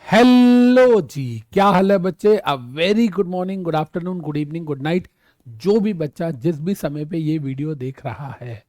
Hello जी, क्या हाल है बच्चे। A very good morning, good afternoon, good evening, good night. जो भी बच्चा जिस भी समय पे ये वीडियो देख रहा है,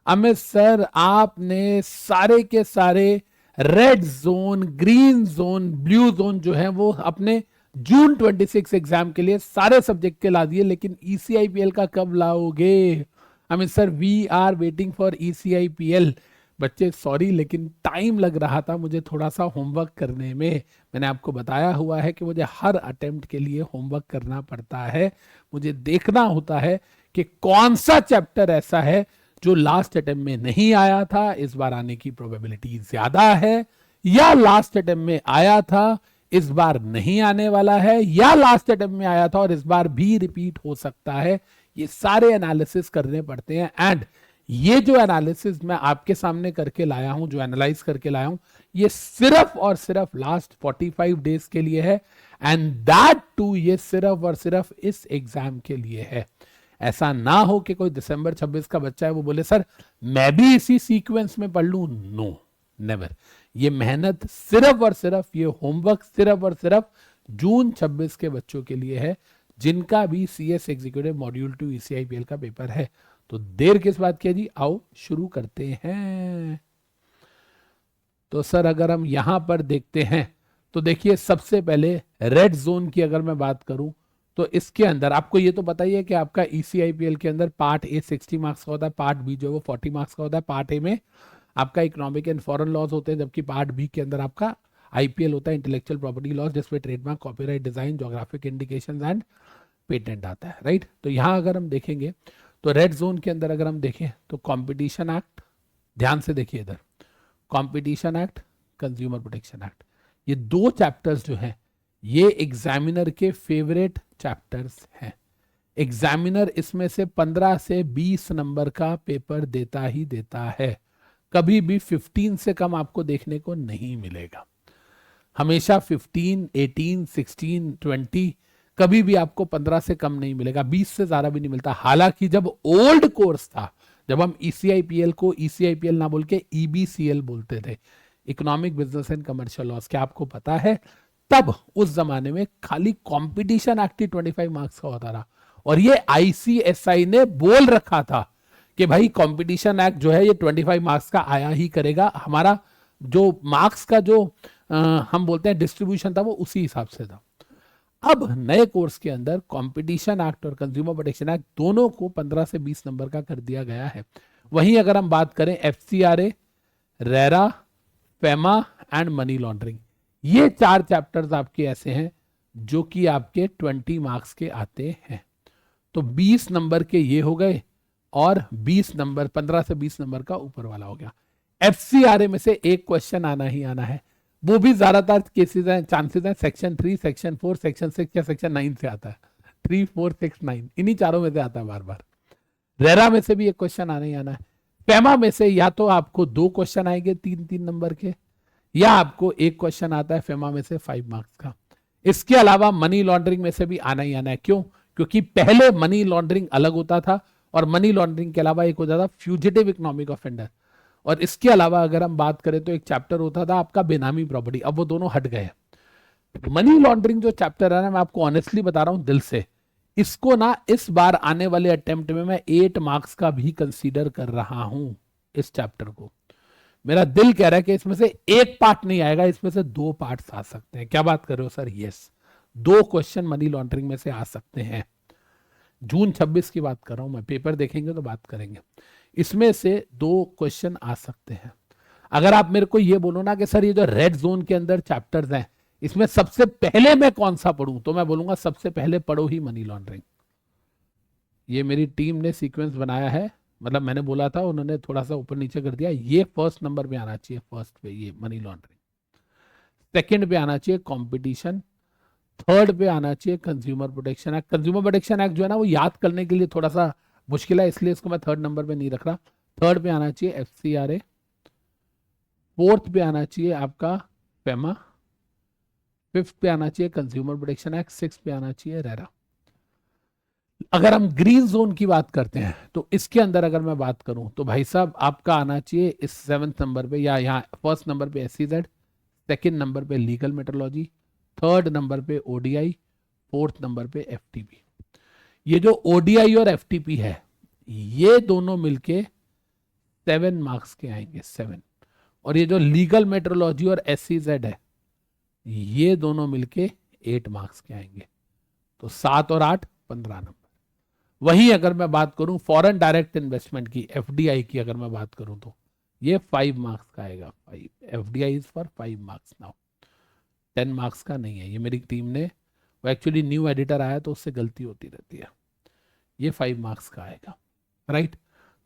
अमित सर आपने सारे के सारे red zone, green zone, blue zone जो है वो अपने जून 26 एग्जाम के लिए सारे सब्जेक्ट के ला दिए, लेकिन ईसीआईपीएल का कब लाओगे? Amit sir we are waiting for ECIPL. बच्चे सॉरी, लेकिन टाइम लग रहा था मुझे थोड़ा सा होमवर्क करने में। मैंने आपको बताया हुआ है कि मुझे हर अटेम्प्ट के लिए होमवर्क करना पड़ता है। मुझे देखना होता है कि कौन सा चैप्टर ऐसा है जो लास्ट अटेम्प्ट में नहीं आया था, इस बार आने की प्रोबेबिलिटी ज्यादा है, या लास्ट अटेम्प्ट में आया था इस बार नहीं आने वाला है, या लास्ट अटेम्प्ट में आया था और इस बार भी रिपीट हो सकता है। ये सारे एनालिसिस करने पड़ते हैं। एंड ये जो एनालिसिस मैं आपके सामने करके लाया हूं, जो एनालाइज करके लाया हूं, ये सिर्फ और सिर्फ लास्ट 45 डेज के लिए है। एंड दैट टू ये सिर्फ और सिर्फ इस एग्जाम के लिए है। ऐसा ना हो कि कोई दिसंबर 26 का बच्चा है वो बोले सर मैं भी इसी सीक्वेंस में पढ़ लूं। No, never. ये मेहनत सिर्फ और सिर्फ, ये होमवर्क सिर्फ और सिर्फ जून 26 के बच्चों के लिए है, जिनका भी सीएस एग्जीक्यूटिव मॉड्यूल 2 ईसीआईपीएल का पेपर है। तो देर किस बात की है जी, आओ शुरू करते हैं। तो सर अगर हम यहां पर देखते हैं तो देखिए, सबसे पहले रेड जोन की अगर मैं बात करूं तो इसके अंदर आपको ये तो पता ही है कि आपका ईसीआईपीएल के अंदर पार्ट ए 60 मार्क्स का होता है, पार्ट बी जो है वो 40 मार्क्स का होता है। पार्ट ए में आपका इकोनॉमिक एंड फॉरेन लॉज होते हैं, जबकि पार्ट बी के अंदर आपका आईपीएल होता है, इंटेलेक्चुअल प्रॉपर्टी लॉज, जिसमें trademark, copyright, design, geographic indications and patent आता है। राइट, तो यहां अगर हम देखेंगे तो रेड जोन के अंदर अगर हम देखें तो कंपटीशन एक्ट, ध्यान से देखिए इधर, competition act, consumer protection act, ये दो चैप्टर्स जो हैं ये एग्जामिनर के फेवरेट चैप्टर्स हैं। एग्जामिनर इसमें से 15 से 20 नंबर का पेपर देता ही देता है, कभी भी 15 से कम आपको देखने को नहीं मिलेगा। हमेशा 15, 18, 16, 20, कभी भी आपको 15 से कम नहीं मिलेगा, 20 से ज्यादा भी नहीं मिलता। हालांकि जब ओल्ड कोर्स था, जब हम ईसीआईपीएल को ईसीआईपीएल ना बोल के ईबीसीएल बोलते थे, economic business and commercial loss, क्या आपको पता है तब उस जमाने में खाली कंपटीशन एक्ट ही 25 मार्क्स का होता रहा। और ये आईसीएसआई ने बोल रखा था कि भाई कंपटीशन एक्ट जो है ये 25 मार्क्स का आया ही करेगा। हमारा जो मार्क्स का जो हम बोलते हैं डिस्ट्रीब्यूशन था वो उसी हिसाब से था। अब नए कोर्स के अंदर कंपटीशन एक्ट और कंज्यूमर प्रोटेक्शन एक्ट दोनों को 15 से 20 नंबर का कर दिया गया है। वहीं अगर हम बात करें FCRA, RERA, FEMA and money laundering, ये चार चैप्टर्स आपके ऐसे हैं जो कि आपके 20 मार्क्स के आते हैं। तो 20 नंबर के ये हो गए और 20 नंबर, 15 से 20 नंबर का ऊपर वाला हो गया। एफसीआरए में से एक क्वेश्चन आना ही आना है, वो भी ज्यादातर केसेस हैं, चांसेस हैं सेक्शन 3, सेक्शन 4, सेक्शन 6 या सेक्शन 9 से आता है। 3, 4, 6, 9 इन्हीं चारों में से आता है बार बार। रेरा में से भी एक क्वेश्चन आना ही आना है। पेमा में से या तो आपको 2 क्वेश्चन आएंगे 3-3 नंबर के, या आपको एक क्वेश्चन आता है फेमा में से 5 मार्क्स का। इसके अलावा मनी लॉन्ड्रिंग में से भी आना ही आना है। क्यों? क्योंकि पहले मनी लॉन्ड्रिंग अलग होता था और मनी लॉन्ड्रिंग के अलावा एक होता था फ्यूजिटिव इकोनॉमिक ऑफेंडर, और इसके अलावा अगर हम बात करें तो एक चैप्टर होता था आपका बेनामी प्रॉपर्टी। अब वो दोनों हट गए। मनी लॉन्ड्रिंग जो चैप्टर है ना, मैं आपको ऑनेस्टली बता रहा हूं दिल से, इसको ना इस बार आने वाले अटेम्प्ट में मैं 8 मार्क्स का भी कंसीडर कर रहा हूं। इस चैप्टर को मेरा दिल कह रहा है कि इसमें से एक पार्ट नहीं आएगा, इसमें से 2 पार्ट्स आ सकते हैं। क्या बात कर रहे हो sir? Yes, 2 question money laundering में से आ सकते हैं। जून 26 की बात कर रहा हूं मैं, पेपर देखेंगे तो बात करेंगे। इसमें से 2 क्वेश्चन आ सकते हैं। अगर आप मेरे को ये बोलो ना कि सर ये जो रेड जोन के अंदर चैप्टर्स हैं इसमें सबसे पहले मैं कौन सा पढ़ूं, तो मैं बोलूंगा सबसे पहले पढ़ो ही मनी लॉन्ड्रिंग। ये मेरी टीम ने सीक्वेंस बनाया है, मतलब मैंने बोला था, उन्होंने थोड़ा सा ऊपर नीचे कर दिया। ये फर्स्ट नंबर पे आना चाहिए, फर्स्ट पे ये मनी लॉन्ड्रिंग, सेकंड पे आना चाहिए कंपटीशन, थर्ड पे आना चाहिए consumer protection act. Consumer protection act जो है ना वो याद करने के लिए थोड़ा सा मुश्किल है, इसलिए इसको मैं थर्ड नंबर पे नहीं रख रहा। थर्ड पे आना चाहिए एफसीआरए, फोर्थ पे आना चाहिए आपका फेमा, फिफ्थ पे आना चाहिए कंज्यूमर प्रोटेक्शन एक्ट, सिक्स पे आना चाहिए रेरा। अगर हम ग्रीन जोन की बात करते हैं तो इसके अंदर अगर मैं बात करूं तो भाई साहब आपका आना चाहिए इस 7th नंबर पे या यहाँ फर्स्ट नंबर पे एससीजेड, सेकंड नंबर पे लीगल मेट्रोलॉजी, थर्ड नंबर पे ओडीआई, फोर्थ नंबर पे एफटीपी। ये जो ओडीआई और एफटीपी है ये दोनों मिलके 7 मार्क्स के आएंगे, 7। और ये जो लीगल मेट्रोलॉजी और एससीजेड है ये दोनों मिलके 8 मार्क्स के आएंगे। तो 7 और 8 15 नंबर। वहीं अगर मैं बात करूं फॉरेन डायरेक्ट इन्वेस्टमेंट की, एफडीआई की अगर मैं बात करूं तो ये 5 मार्क्स का आएगा। 5 FDI is for 5 marks now, 10 marks का नहीं है। ये मेरी टीम ने, वो एक्चुअली न्यू एडिटर आया तो उससे गलती होती रहती है। ये 5 मार्क्स का आएगा, राइट।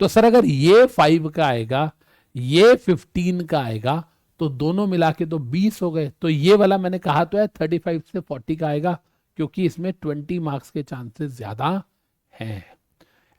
तो सर अगर ये 5 का आएगा, ये 15 का आएगा, तो दोनों मिला के तो 20 हो गए। तो ये वाला मैंने कहा तो है 35 से 40 का आएगा, क्योंकि इसमें 20 मार्क्स के चांसेस ज्यादा हैं।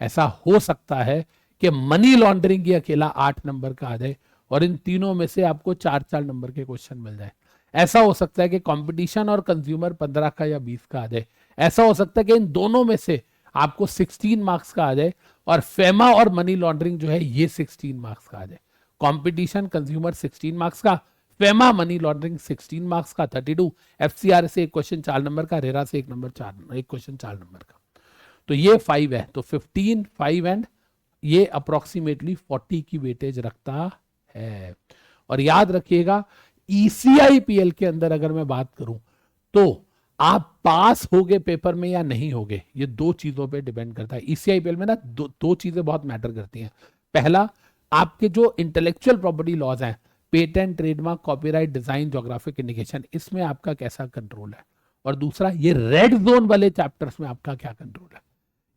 ऐसा हो सकता है कि मनी लॉन्ड्रिंग की अकेला 8 नंबर का आ जाए और इन तीनों में से आपको 4-4 नंबर के क्वेश्चन मिल जाए। ऐसा हो सकता है कि कंपटीशन और कंज्यूमर 15 का या 20 का आ जाए। ऐसा हो सकता है कि इन दोनों में से आपको 16 मार्क्स का आ जाए और फेमा और मनी लॉन्ड्रिंग जो है ये 16 मार्क्स का आ जाए। कंपटीशन कंज्यूमर 16 मार्क्स का, फेमा मनी लॉन्ड्रिंग 16 मार्क्स का 32, एफसीआर से एक क्वेश्चन 4 नंबर का, रेरा से एक क्वेश्चन 4 नंबर का। तो ये 5 है, तो 15, 5 एंड ये अप्रोक्सीमेटली 40 की वेटेज रखता है। और याद रखिएगा ईसीआईपीएल के अंदर अगर मैं बात करूं तो आप पास होगे पेपर में या नहीं होगे, ये 2 चीजों पे डिपेंड करता है। ईसीआईपीएल में ना दो चीजें बहुत मैटर करती हैं। पहला, आपके जो इंटेलेक्चुअल प्रॉपर्टी लॉज हैं, patent, trademark, copyright, design, geographic indication, इसमें आपका कैसा कंट्रोल है। और दूसरा, ये रेड जोन वाले चैप्टर्स में आपका क्या कंट्रोल है।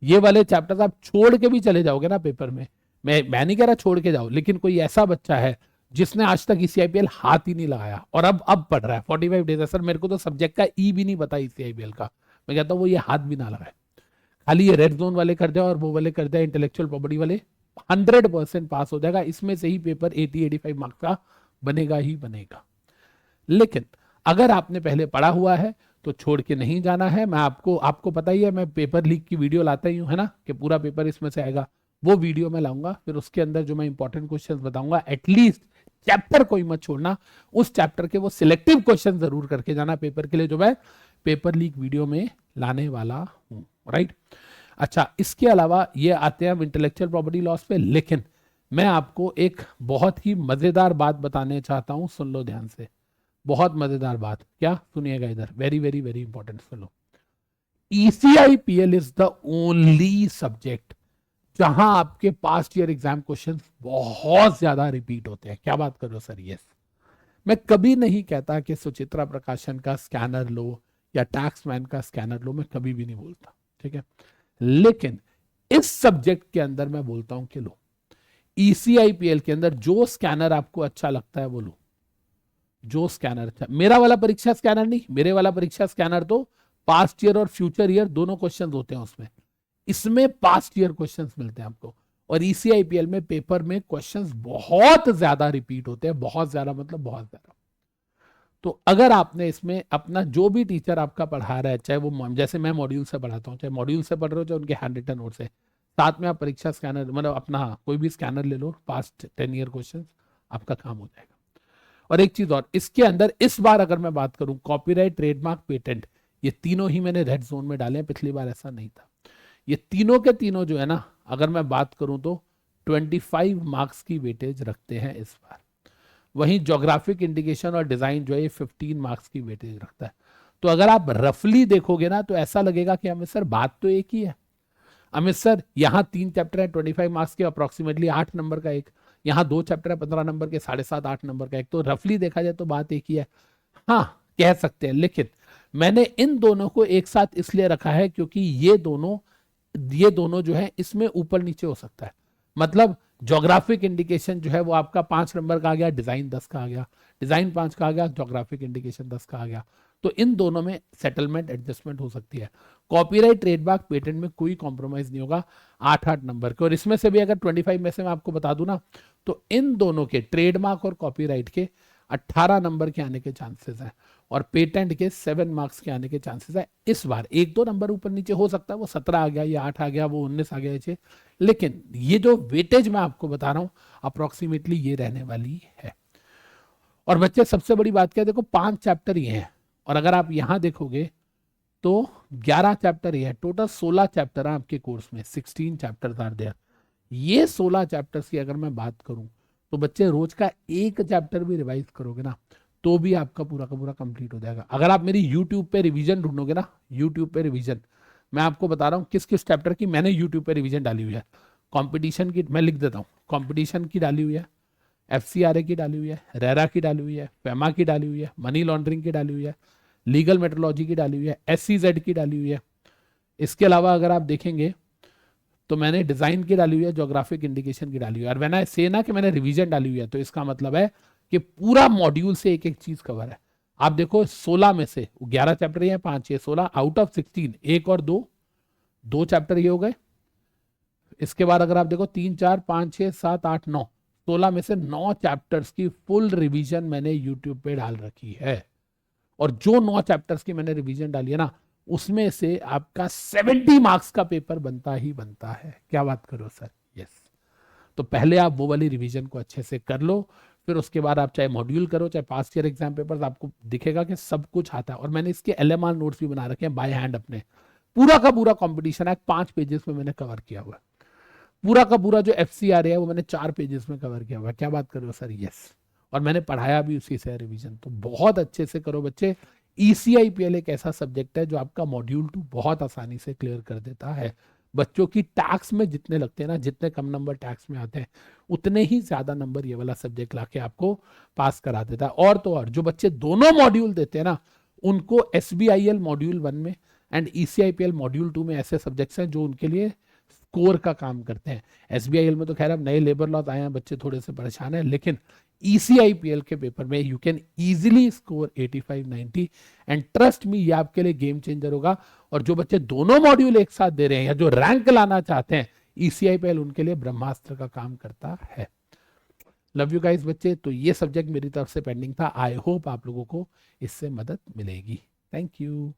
ये वाले चैप्टर्स आप छोड़ के भी चले जाओगे ना पेपर में, मैं नहीं कह रहा छोड़ के जाओ, लेकिन कोई ऐसा बच्चा है जिसने आज तक ईसीआईपीएल हाथ ही नहीं लगाया और अब पढ़ रहा है 45 डेज है, सर मेरे को तो सब्जेक्ट का ई भी नहीं पता ईसीआईपीएल का, मैं कहता हूँ वो ये हाथ भी ना लगाए, खाली ये रेड जोन वाले कर जाए और वो वाले कर जाए इंटेलेक्चुअल प्रॉपर्टी वाले, 100% पास हो जाएगा। इसमें से ही पेपर 80-85 मार्क्स का बनेगा ही बनेगा। लेकिन अगर आपने पहले पढ़ा हुआ है तो छोड़ के नहीं जाना है। मैं आपको पता ही है, मैं पेपर लीक की वीडियो लाता ही हूं, है ना, कि पूरा पेपर इसमें से आएगा। वो वीडियो मैं लाऊंगा, फिर उसके अंदर जो मैं इंपॉर्टेंट क्वेश्चंस बताऊंगा, एटलीस्ट चैप्टर कोई मत छोड़ना, उस चैप्टर के वो सिलेक्टिव क्वेश्चन जरूर करके जाना पेपर के लिए, जो मैं पेपर लीक वीडियो में लाने वाला हूं, राइट। अच्छा, इसके अलावा ये आते हैं हम इंटेलेक्चुअल प्रॉपर्टी लॉस पे, लेकिन मैं आपको एक बहुत ही मजेदार बात बताने चाहता हूं, सुन लो ध्यान से, बहुत मजेदार बात। क्या, सुनिएगा इधर, वेरी वेरी वेरी इंपॉर्टेंट, सुनो। ईसीआईपीएल इज द ओनली सब्जेक्ट जहां आपके पास्ट ईयर एग्जाम क्वेश्चंस बहुत ज्यादा रिपीट होते हैं। क्या बात कर रहे हो सर? यस। मैं कभी नहीं कहता कि सुचित्रा प्रकाशन का स्कैनर लो या टैक्समैन का स्कैनर लो, मैं कभी भी नहीं बोलता, ठीक है। लेकिन इस सब्जेक्ट के अंदर मैं बोलता हूं कि लो, ईसीआईपीएल के अंदर जो स्कैनर आपको अच्छा लगता है वो लो, जो स्कैनर अच्छा। मेरा वाला परीक्षा स्कैनर नहीं, मेरे वाला परीक्षा स्कैनर तो पास्ट ईयर और फ्यूचर ईयर दोनों क्वेश्चंस होते हैं उसमें, इसमें पास्ट ईयर क्वेश्चंस मिलते हैं आपको। और ईसीआईपीएल में पेपर में क्वेश्चंस बहुत ज्यादा रिपीट होते हैं, बहुत ज्यादा मतलब बहुत ज्यादा। तो अगर आपने इसमें अपना जो भी टीचर आपका पढ़ा रहा है, चाहे वो जैसे मैं मॉड्यूल से पढ़ाता हूँ, चाहे मॉड्यूल से पढ़ रहे हो चाहे उनके हैंड रिटन नोट से, साथ में आप परीक्षा स्कैनर मतलब अपना कोई भी स्कैनर ले लो, पास्ट 10 ईयर क्वेश्चन आपका काम हो जाएगा। और एक चीज और, इसके अंदर इस बार अगर मैं बात करूं, कॉपीराइट, ट्रेडमार्क, पेटेंट, ये तीनों ही मैंने रेड जोन में डाले हैं, पिछली बार ऐसा नहीं था। ये तीनों के तीनों जो है ना, अगर मैं बात करूं तो 25 मार्क्स की वेटेज रखते हैं इस बार। वहीं ज्योग्राफिक इंडिकेशन और डिजाइन जो है ये 15 मार्क्स की वेटेज रखता है। तो अगर आप रफली देखोगे ना तो ऐसा लगेगा कि अमित सर बात तो एक ही है। अमित सर यहाँ 3 चैप्टर है 25 मार्क्स के, अप्रोक्सीमेटली 8 नंबर का एक, यहाँ 2 चैप्टर है 15 नंबर के, 7.5-8 नंबर का एक, तो रफली देखा जाए तो बात एक ही है। हाँ कह सकते हैं, लेकिन मैंने इन दोनों को एक साथ इसलिए रखा है क्योंकि ये दोनों जो है इसमें ऊपर नीचे हो सकता है। मतलब ज्योग्राफिक इंडिकेशन जो है वो आपका 5 नंबर का आ गया, डिजाइन 10 का आ गया, डिजाइन 5 का आ गया, ज्योग्राफिक इंडिकेशन 10 का आ गया। तो इन दोनों में सेटलमेंट एडजस्टमेंट हो सकती है। कॉपीराइट, ट्रेडमार्क, पेटेंट में कोई कॉम्प्रोमाइज नहीं होगा, 8-8 नंबर के। और इसमें से भी अगर 25 में से मैं आपको बता दूं ना, तो इन दोनों के, ट्रेडमार्क और कॉपीराइट के 18 नंबर के आने के चांसेस हैं और पेटेंट के 7 मार्क्स के आने के चांसेस है। इस बार 1-2 नंबर ऊपर नीचे हो सकता है, वो 17 आ गया, ये 8 आ गया, वो 19 आ गया, लेकिन ये जो वेटेज मैं आपको बता रहा हूं अप्रोक्सीमेटली ये रहने वाली है। और बच्चे सबसे बड़ी बात क्या है, देखो 5 चैप्टर ये हैं, और अगर आप यहां देखोगे तो 11 चैप्टर ये है, टोटल 16 चैप्टर है आपके कोर्स में, 16 चैप्टर्स आर देयर। ये 16 चैप्टर्स की अगर मैं बात करूं तो बच्चे रोज का एक चैप्टर भी रिवाइज करोगे ना तो भी आपका पूरा का पूरा कंप्लीट हो जाएगा। अगर आप मेरी यूट्यूब पे रिवीजन ढूंढोगे ना, यूट्यूब पे रिवीजन, मैं आपको बता रहा हूँ किस किस चैप्टर की मैंने यूट्यूब पे रिवीजन डाली हुई है। कंपटीशन की मैं लिख देता हूँ, कंपटीशन की डाली हुई है, एफसीआरए की डाली हुई है, रेरा की डाली हुई है, फेमा की डाली हुई है, मनी लॉन्ड्रिंग की डाली हुई है, लीगल मेट्रोलॉजी की डाली हुई है, एससीजेड की डाली हुई है। इसके अलावा अगर आप देखेंगे तो मैंने डिजाइन की डाली हुई है, ज्योग्राफिक इंडिकेशन की डाली हुई है। और मैंने से ना कि मैंने रिवीजन डाली हुई है तो इसका मतलब है कि पूरा मॉड्यूल से एक एक चीज कवर है। आप देखो 16 में से 11 चैप्टर ये 5 6 16 आउट ऑफ 16, एक और दो चैप्टर ये हो गए। इसके बाद अगर आप देखो 3 4 5 6 7 8 9, 16 में से 9 चैप्टर्स की फुल रिवीजन मैंने यूट्यूब पे डाल रखी है। और जो 9 चैप्टर्स की मैंने रिवीजन डाली है ना उसमें से आपका 70 मार्क्स का पेपर बनता ही बनता है। क्या बात करो सर, यस। तो पहले आप वो वाली रिवीजन को अच्छे से कर लो, फिर उसके बाद आप चाहे मॉड्यूल करो चाहे पास्ट ईयर एग्जाम पेपर्स, आपको दिखेगा कि सब कुछ आता है। और मैंने इसके एलएमआर नोट्स भी बना रखे हैं बाय हैंड अपने। पूरा का पूरा कंपटीशन है 5 पेजेस में मैंने कवर किया हुआ है। पूरा का पूरा जो एफसीआर है वो मैंने 4 पेजेस में कवर किया हुआ है। क्या बात कर रहे हो सर, यस। और मैंने पढ़ाया भी उसी से रिवीजन। तो बहुत अच्छे से करो बच्चे। ईसीआईपीएल एक ऐसा सब्जेक्ट है जो आपका मॉड्यूल 2 बहुत आसानी से क्लियर कर देता है। बच्चों की टैक्स में जितने लगते हैं ना, जितने कम नंबर टैक्स में आते हैं उतने ही ज्यादा नंबर ये वाला सब्जेक्ट लाके आपको पास करा देता है। और तो और जो बच्चे दोनों मॉड्यूल देते हैं ना उनको एसबीआईएल मॉड्यूल 1 में एंड ईसीआईपीएल मॉड्यूल 2 में ऐसे सब्जेक्ट्स हैं जो उनके लिए स्कोर का काम करते हैं। एसबीआईएल में तो खैर अब नए लेबर लॉज आए हैं, बच्चे थोड़े से परेशान हैं, लेकिन ईसीआईपीएल के पेपर में you can easily score 85 90 and trust me ये आपके लिए गेम चेंजर होगा। और जो बच्चे दोनों मॉड्यूल एक साथ दे रहे हैं या जो रैंक लाना चाहते हैं, ईसीआईपीएल उनके लिए ब्रह्मास्त्र का काम करता है। लव यू गाइस बच्चे। तो ये सब्जेक्ट मेरी तरफ से पेंडिंग था। आई होप आप लोगों को इससे मदद मिलेगी। Thank you.